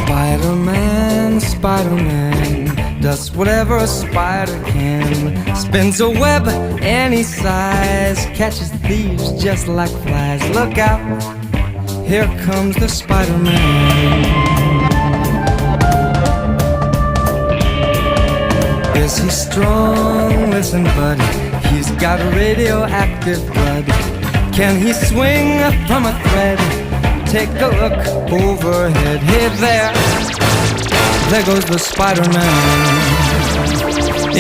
Spider-Man, Spider-Man does whatever a spider can. Spins a web any size, catches thieves just like flies. Look out, here comes the Spider-Man. Is he strong? Listen, buddy, he's got radioactive blood. Can he swing from a thread? Take a look overhead. Hey there goes the Spider-Man.